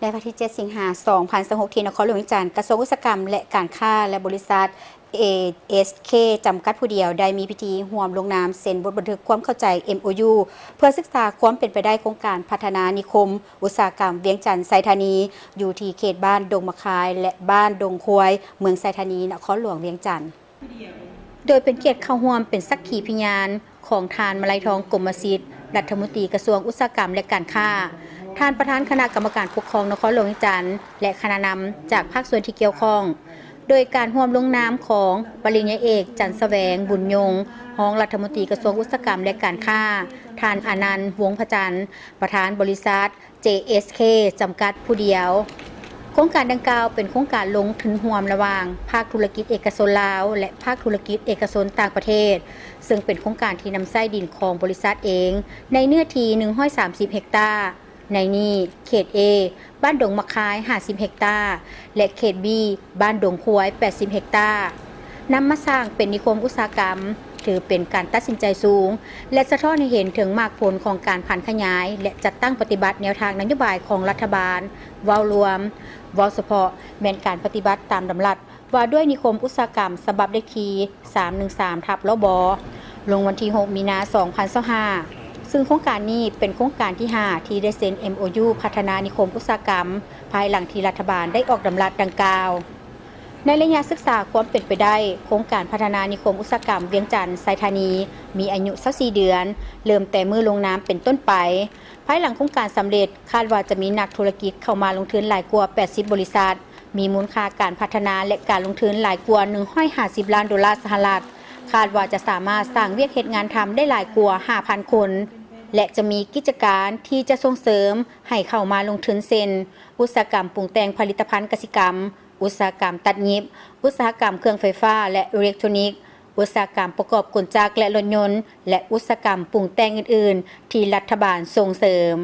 ในวันที่7 สิงหาคม 2026ที่นครหลวงวิจารณ์กระทรวงอุตสาหกรรมและการค้าและบริษัท ASK จำกัดผู้เดียวได้มีพิธีร่วมลงนามเซ็นบทบันทึกความเข้าใจ MOU เพื่อศึกษาความเป็นไปได้โครงการพัฒนานิคม อุตสาหกรรมเวียงจันทร์ไซธานีอยู่ที่เขตบ้านดงมะคายและบ้านดงควายเมืองไซธานีนครหลวงเวียงจันทร์โดยเป็นเกียรติเข้าร่วมเป็นสักขีพยานของทานมาลัยทองกรมสิทธิ์รัฐมนตรีกระทรวงอุตสาหกรรมและการค้าท่านประธานคณะกรรมการปกครองนครหลวงเวียงจันทร์และคณะนำจากภาคส่วนที่เกี่ยวข้องโดยการร่วมลงนามของปริญญาเอกจันทร์แสวงบุญยงรองรัฐมนตรีกระทรวงอุตสาหกรรมและการค้าท่านอนันต์วงศ์พจันทร์ประธานบริษัท JSK จำกัดผู้เดียวโครงการดังกล่าวเป็นโครงการลงทุนร่วมระหว่างภาคธุรกิจเอกชนลาวและภาคธุรกิจเอกชนต่างประเทศซึ่งเป็นโครงการที่นำไส้ดินของบริษัทเองในเนื้อที่130 เฮกตาร์ในนี้เขต A บ้านดงมะคาย50 เฮกตาร์และเขต B บ้านดงควาย80 เฮกตาร์นำมาสร้างเป็นนิคมอุตสาหกรรมถือเป็นการตัดสินใจสูงและสะท้อนให้เห็นถึงมากผลของการผันขยายและจัดตั้งปฏิบัติแนวทางนโยบายของรัฐบาลเว้ารวมเว้าเฉพาะแม้นการปฏิบัติตามดำรัสว่าด้วยนิคมอุตสาหกรรมฉบับเลขที่313/ลบลงวันที่6 มีนาคม 2025ซึ่งโครงการนี้เป็นโครงการที่ 5 ที่ได้เซ็น MOU พัฒนานิคมอุตสาหกรรมภายหลังที่รัฐบาลได้ออกดำรัสดังกล่าวในระยะศึกษาความเป็นไปได้โครงการพัฒนานิคมอุตสาหกรรมเวียงจันทร์ไซธานีมีอายุ24 เดือนเริ่มแต่มือลงนามเป็นต้นไปภายหลังโครงการสำเร็จคาดว่าจะมีนักธุรกิจเข้ามาลงทุนหลายกว่า80 บริษัทมีมูลค่าการพัฒนาและการลงทุนหลายกว่า150 ล้านดอลลาร์สหรัฐคาดว่าจะสามารถสร้างเวียกเหตุงานทำได้หลายกว่า 5,000 คนและจะมีกิจการที่จะส่งเสริมให้เข้ามาลงทุนเช่นอุตสาหกรรมปรุงแต่งผลิตภัณฑ์กสิกรรมอุตสาหกรรมตัดเย็บอุตสาหกรรมเครื่องไฟฟ้าและอิเล็กทรอนิกส์อุตสาหกรรมประกอบกลจักรและรถยนต์และอุตสาหกรรมปรุงแต่งอื่นๆที่รัฐบาลส่งเสริม